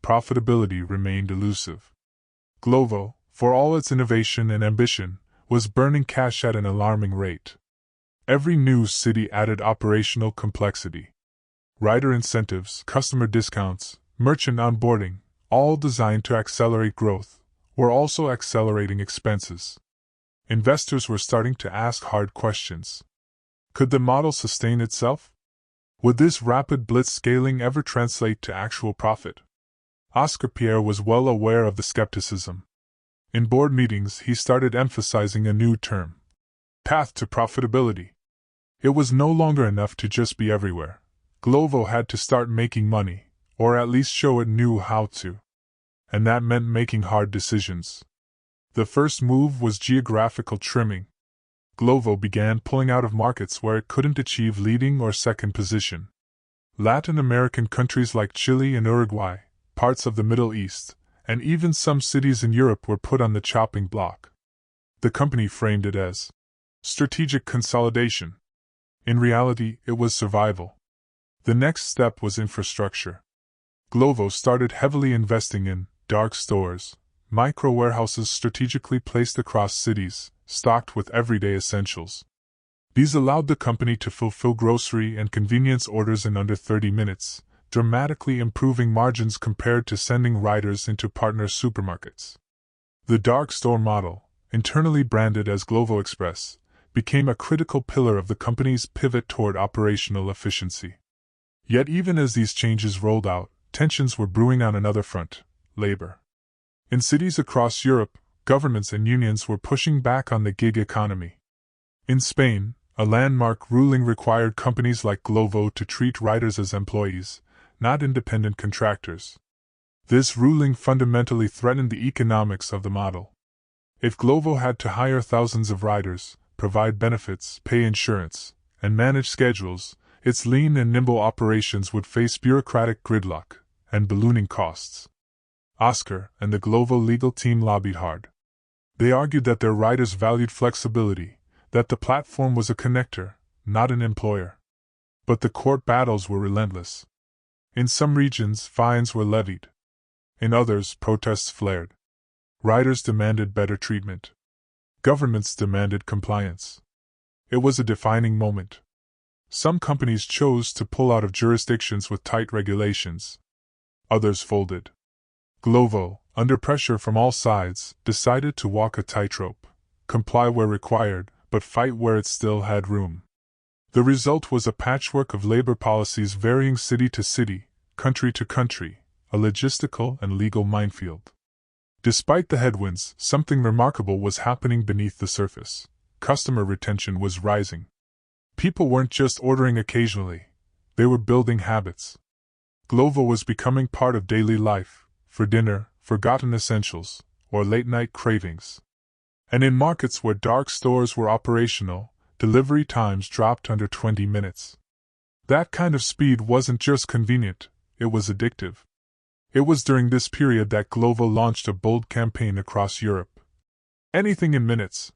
Profitability remained elusive. Glovo, for all its innovation and ambition, was burning cash at an alarming rate. Every new city added operational complexity. Rider incentives, customer discounts, merchant onboarding, all designed to accelerate growth, were also accelerating expenses. Investors were starting to ask hard questions. Could the model sustain itself? Would this rapid blitz scaling ever translate to actual profit? Oscar Pierre was well aware of the skepticism. In board meetings, he started emphasizing a new term: path to profitability. It was no longer enough to just be everywhere. Glovo had to start making money, or at least show it knew how to. And that meant making hard decisions. The first move was geographical trimming. Glovo began pulling out of markets where it couldn't achieve leading or second position. Latin American countries like Chile and Uruguay, parts of the Middle East, and even some cities in Europe were put on the chopping block. The company framed it as strategic consolidation. In reality, it was survival. The next step was infrastructure. Glovo started heavily investing in dark stores, micro-warehouses strategically placed across cities, stocked with everyday essentials. These allowed the company to fulfill grocery and convenience orders in under 30 minutes, dramatically improving margins compared to sending riders into partner supermarkets. The dark store model, internally branded as Glovo Express, became a critical pillar of the company's pivot toward operational efficiency. Yet even as these changes rolled out, tensions were brewing on another front: labor. In cities across Europe, governments and unions were pushing back on the gig economy. In Spain, a landmark ruling required companies like Glovo to treat riders as employees, not independent contractors. This ruling fundamentally threatened the economics of the model. If Glovo had to hire thousands of riders, provide benefits, pay insurance, and manage schedules, its lean and nimble operations would face bureaucratic gridlock and ballooning costs. Oscar and the Glovo legal team lobbied hard. They argued that their riders valued flexibility, that the platform was a connector, not an employer. But the court battles were relentless. In some regions, fines were levied. In others, protests flared. Riders demanded better treatment. Governments demanded compliance. It was a defining moment. Some companies chose to pull out of jurisdictions with tight regulations. Others folded. Glovo, under pressure from all sides, decided to walk a tightrope, comply where required, but fight where it still had room. The result was a patchwork of labor policies varying city to city, country to country, a logistical and legal minefield. Despite the headwinds, something remarkable was happening beneath the surface. Customer retention was rising. People weren't just ordering occasionally, they were building habits. Glovo was becoming part of daily life, for dinner, forgotten essentials, or late-night cravings. And in markets where dark stores were operational, delivery times dropped under 20 minutes. That kind of speed wasn't just convenient, it was addictive. It was during this period that Glovo launched a bold campaign across Europe. Anything in minutes.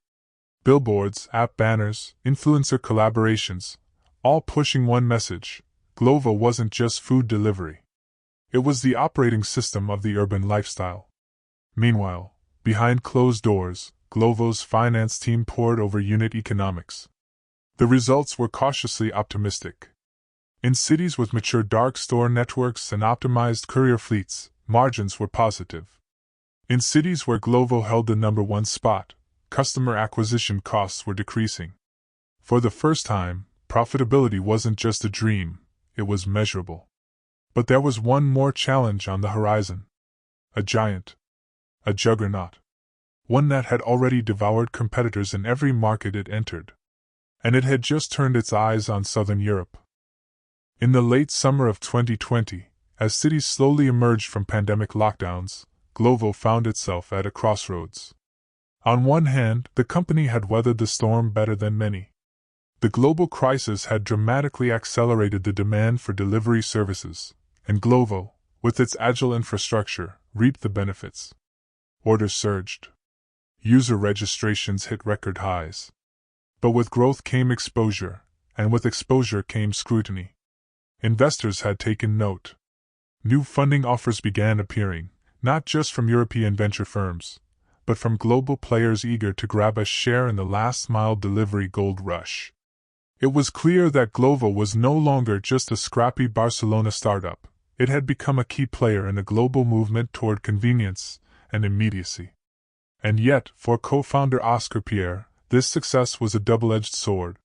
Billboards, app banners, influencer collaborations, all pushing one message: Glovo wasn't just food delivery. It was the operating system of the urban lifestyle. Meanwhile, behind closed doors, Glovo's finance team pored over unit economics. The results were cautiously optimistic. In cities with mature dark store networks and optimized courier fleets, margins were positive. In cities where Glovo held the #1 spot, customer acquisition costs were decreasing. For the first time, profitability wasn't just a dream, it was measurable. But there was one more challenge on the horizon. A giant. A juggernaut. One that had already devoured competitors in every market it entered. And it had just turned its eyes on Southern Europe. In the late summer of 2020, as cities slowly emerged from pandemic lockdowns, Glovo found itself at a crossroads. On one hand, the company had weathered the storm better than many. The global crisis had dramatically accelerated the demand for delivery services, and Glovo, with its agile infrastructure, reaped the benefits. Orders surged. User registrations hit record highs. But with growth came exposure, and with exposure came scrutiny. Investors had taken note. New funding offers began appearing, not just from European venture firms, but from global players eager to grab a share in the last-mile delivery gold rush. It was clear that Glovo was no longer just a scrappy Barcelona startup. It had become a key player in a global movement toward convenience and immediacy. And yet, for co-founder Oscar Pierre, this success was a double-edged sword.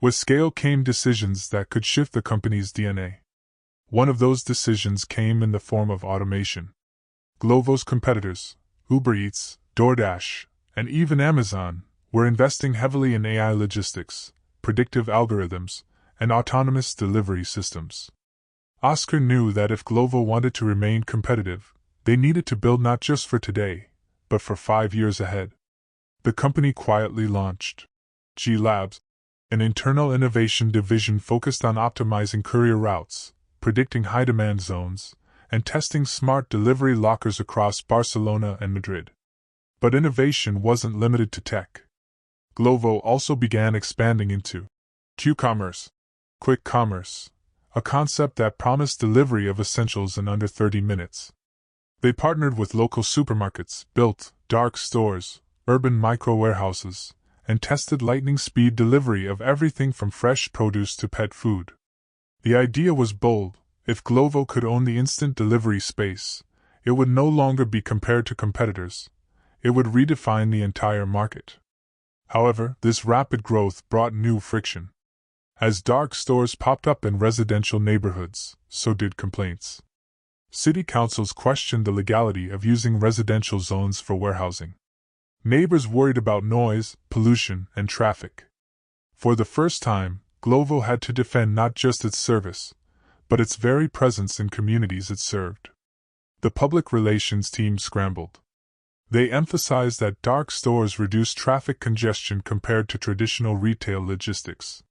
With scale came decisions that could shift the company's DNA. One of those decisions came in the form of automation. Glovo's competitors, Uber Eats, DoorDash, and even Amazon, were investing heavily in AI logistics, predictive algorithms, and autonomous delivery systems. Oscar knew that if Glovo wanted to remain competitive, they needed to build not just for today, but for 5 years ahead. The company quietly launched G Labs, an internal innovation division focused on optimizing courier routes, predicting high-demand zones, and testing smart delivery lockers across Barcelona and Madrid. But innovation wasn't limited to tech. Glovo also began expanding into Q-commerce, quick commerce, a concept that promised delivery of essentials in under 30 minutes. They partnered with local supermarkets, built dark stores, urban micro-warehouses, and tested lightning-speed delivery of everything from fresh produce to pet food. The idea was bold. If Glovo could own the instant delivery space, it would no longer be compared to competitors. It would redefine the entire market. However, this rapid growth brought new friction. As dark stores popped up in residential neighborhoods, so did complaints. City councils questioned the legality of using residential zones for warehousing. Neighbors worried about noise, pollution, and traffic. For the first time, Glovo had to defend not just its service, but its very presence in communities it served. The public relations team scrambled. They emphasized that dark stores reduced traffic congestion compared to traditional retail logistics.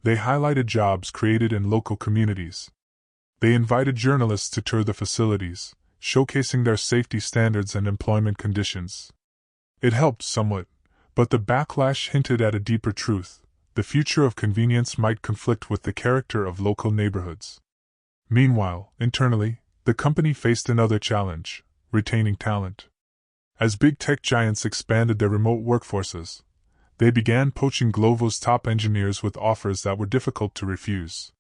They highlighted jobs created in local communities. They invited journalists to tour the facilities, showcasing their safety standards and employment conditions. It helped somewhat, but the backlash hinted at a deeper truth. The future of convenience might conflict with the character of local neighborhoods. Meanwhile, internally, the company faced another challenge: retaining talent. As big tech giants expanded their remote workforces, they began poaching Glovo's top engineers with offers that were difficult to refuse.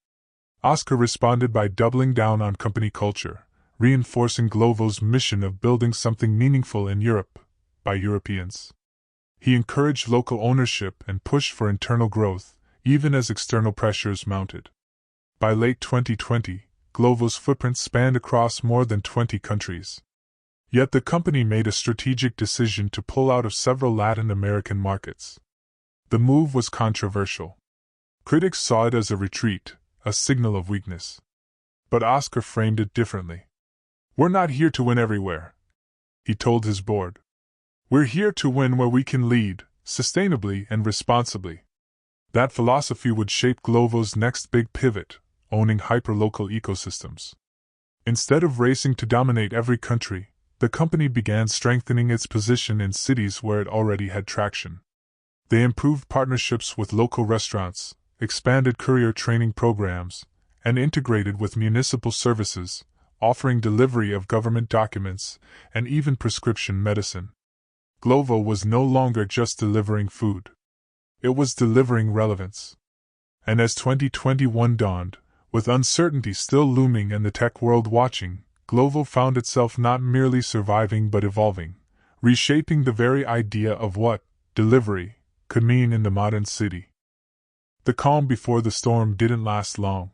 Oscar responded by doubling down on company culture, reinforcing Glovo's mission of building something meaningful in Europe, by Europeans. He encouraged local ownership and pushed for internal growth, even as external pressures mounted. By late 2020, Glovo's footprint spanned across more than 20 countries. Yet the company made a strategic decision to pull out of several Latin American markets. The move was controversial. Critics saw it as a retreat, a signal of weakness. But Oscar framed it differently. "We're not here to win everywhere," he told his board. "We're here to win where we can lead, sustainably and responsibly." That philosophy would shape Glovo's next big pivot, owning hyperlocal ecosystems. Instead of racing to dominate every country, the company began strengthening its position in cities where it already had traction. They improved partnerships with local restaurants, expanded courier training programs, and integrated with municipal services, offering delivery of government documents and even prescription medicine. Glovo was no longer just delivering food. It was delivering relevance. And as 2021 dawned, with uncertainty still looming and the tech world watching, Glovo found itself not merely surviving but evolving, reshaping the very idea of what delivery could mean in the modern city. The calm before the storm didn't last long.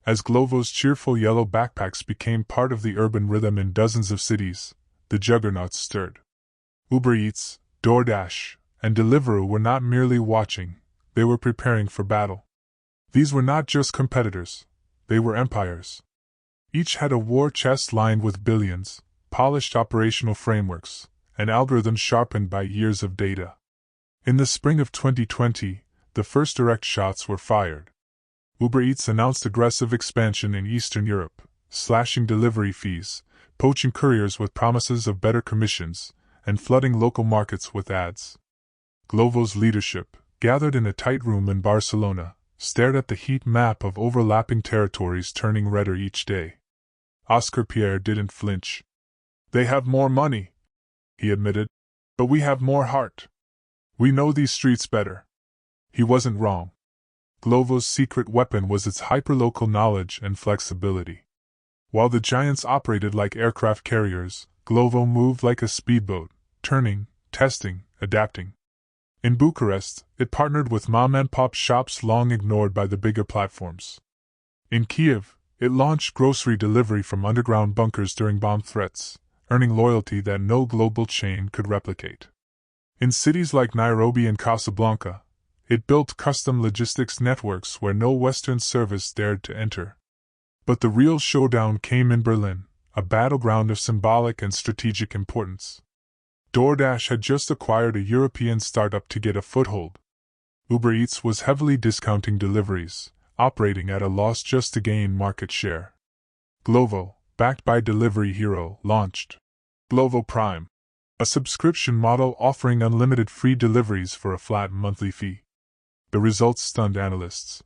As Glovo's cheerful yellow backpacks became part of the urban rhythm in dozens of cities, the juggernaut stirred. Uber Eats, DoorDash, and Deliveroo were not merely watching, they were preparing for battle. These were not just competitors, they were empires. Each had a war chest lined with billions, polished operational frameworks, and algorithms sharpened by years of data. In the spring of 2020, the first direct shots were fired. Uber Eats announced aggressive expansion in Eastern Europe, slashing delivery fees, poaching couriers with promises of better commissions, and flooding local markets with ads. Glovo's leadership, gathered in a tight room in Barcelona, stared at the heat map of overlapping territories turning redder each day. Oscar Pierre didn't flinch. "They have more money," he admitted, "but we have more heart. We know these streets better." He wasn't wrong. Glovo's secret weapon was its hyperlocal knowledge and flexibility. While the giants operated like aircraft carriers, Glovo moved like a speedboat, turning, testing, adapting. In Bucharest, it partnered with mom-and-pop shops long ignored by the bigger platforms. In Kiev, it launched grocery delivery from underground bunkers during bomb threats, earning loyalty that no global chain could replicate. In cities like Nairobi and Casablanca, it built custom logistics networks where no Western service dared to enter. But the real showdown came in Berlin, a battleground of symbolic and strategic importance. DoorDash had just acquired a European startup to get a foothold. Uber Eats was heavily discounting deliveries, operating at a loss just to gain market share. Glovo, backed by delivery hero, launched Glovo Prime, a subscription model offering unlimited free deliveries for a flat monthly fee. The results stunned analysts.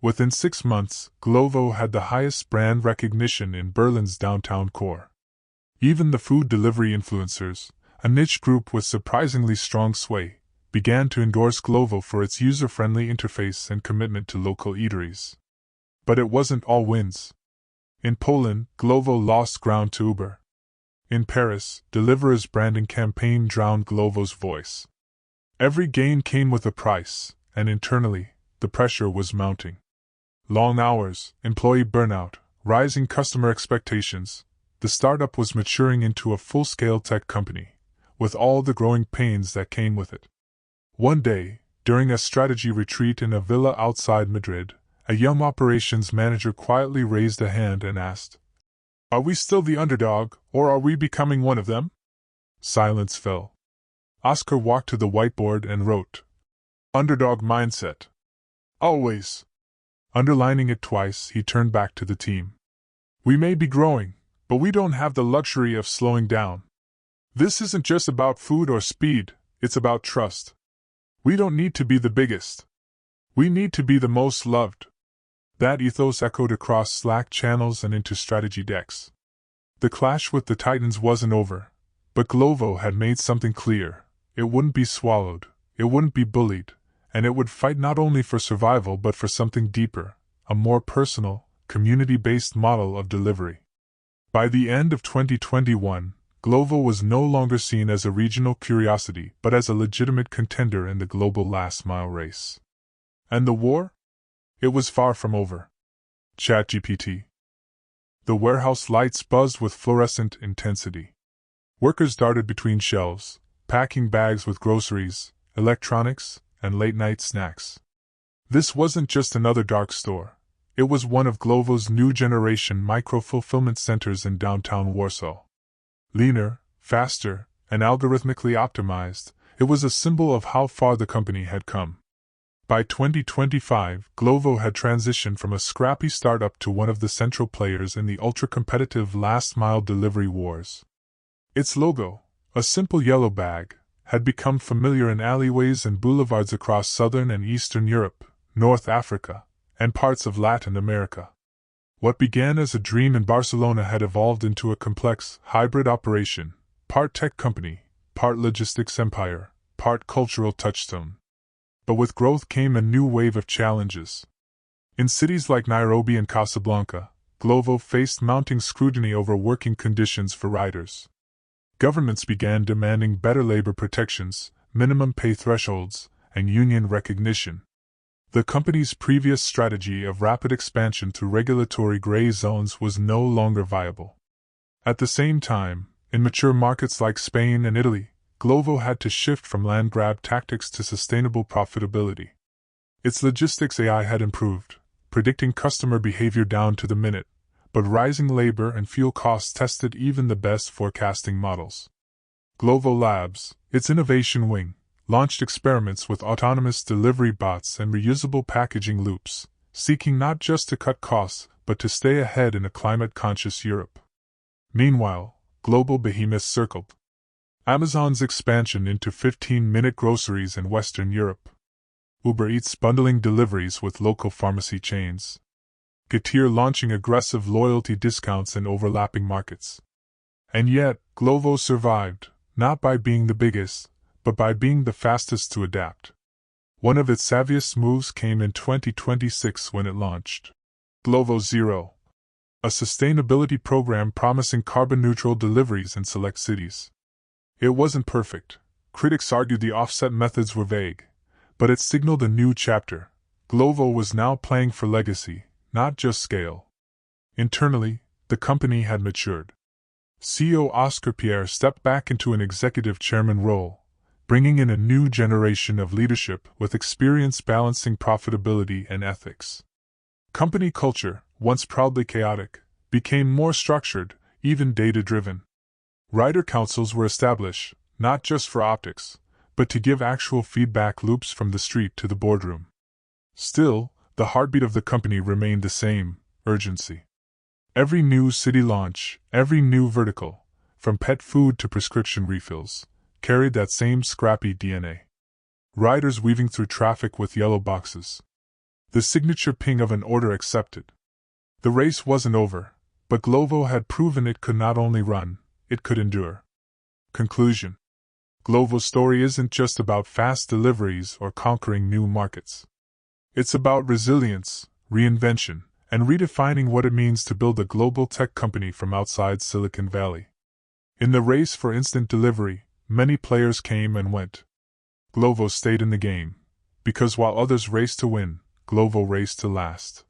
Within 6 months, Glovo had the highest brand recognition in Berlin's downtown core. Even the food delivery influencers, a niche group with surprisingly strong sway, began to endorse Glovo for its user-friendly interface and commitment to local eateries. But it wasn't all wins. In Poland, Glovo lost ground to Uber. In Paris, Deliveroo's branding campaign drowned Glovo's voice. Every gain came with a price, and internally, the pressure was mounting. Long hours, employee burnout, rising customer expectations, the startup was maturing into a full-scale tech company, with all the growing pains that came with it. One day, during a strategy retreat in a villa outside Madrid, a young operations manager quietly raised a hand and asked, "Are we still the underdog, or are we becoming one of them?" Silence fell. Oscar walked to the whiteboard and wrote, "Underdog mindset. Always." Underlining it twice, he turned back to the team. "We may be growing, but we don't have the luxury of slowing down. This isn't just about food or speed, it's about trust. We don't need to be the biggest. We need to be the most loved." That ethos echoed across Slack channels and into strategy decks. The clash with the Titans wasn't over, but Glovo had made something clear: it wouldn't be swallowed, it wouldn't be bullied, and it would fight not only for survival but for something deeper, a more personal, community-based model of delivery. By the end of 2021, Glovo was no longer seen as a regional curiosity but as a legitimate contender in the global last-mile race. And the war? It was far from over. ChatGPT. The warehouse lights buzzed with fluorescent intensity. Workers darted between shelves, packing bags with groceries, electronics, and late-night snacks. This wasn't just another dark store. It was one of Glovo's new generation micro-fulfillment centers in downtown Warsaw. Leaner, faster, and algorithmically optimized, it was a symbol of how far the company had come. By 2025, Glovo had transitioned from a scrappy startup to one of the central players in the ultra-competitive last-mile delivery wars. Its logo, a simple yellow bag, had become familiar in alleyways and boulevards across southern and eastern Europe, North Africa, and parts of Latin America. What began as a dream in Barcelona had evolved into a complex, hybrid operation, part tech company, part logistics empire, part cultural touchstone. But with growth came a new wave of challenges. In cities like Nairobi and Casablanca, Glovo faced mounting scrutiny over working conditions for riders. Governments began demanding better labor protections, minimum pay thresholds, and union recognition. The company's previous strategy of rapid expansion through regulatory gray zones was no longer viable. At the same time, in mature markets like Spain and Italy, Glovo had to shift from land grab tactics to sustainable profitability. Its logistics AI had improved, predicting customer behavior down to the minute, but rising labor and fuel costs tested even the best forecasting models. Glovo Labs, its innovation wing, launched experiments with autonomous delivery bots and reusable packaging loops, seeking not just to cut costs but to stay ahead in a climate-conscious Europe. Meanwhile, global behemoths circled. Amazon's expansion into 15-minute groceries in Western Europe. Uber Eats bundling deliveries with local pharmacy chains. Getir launching aggressive loyalty discounts in overlapping markets. And yet, Glovo survived, not by being the biggest, but by being the fastest to adapt. One of its savviest moves came in 2026 when it launched Glovo Zero, a sustainability program promising carbon-neutral deliveries in select cities. It wasn't perfect. Critics argued the offset methods were vague, but it signaled a new chapter. Glovo was now playing for legacy, not just scale. Internally, the company had matured. CEO Oscar Pierre stepped back into an executive chairman role, bringing in a new generation of leadership with experience balancing profitability and ethics. Company culture, once proudly chaotic, became more structured, even data-driven. Rider councils were established, not just for optics, but to give actual feedback loops from the street to the boardroom. Still, the heartbeat of the company remained the same: urgency. Every new city launch, every new vertical, from pet food to prescription refills, carried that same scrappy DNA. Riders weaving through traffic with yellow boxes. The signature ping of an order accepted. The race wasn't over, but Glovo had proven it could not only run, it could endure. Conclusion: Glovo's story isn't just about fast deliveries or conquering new markets. It's about resilience, reinvention, and redefining what it means to build a global tech company from outside Silicon Valley. In the race for instant delivery, many players came and went. Glovo stayed in the game, because while others raced to win, Glovo raced to last.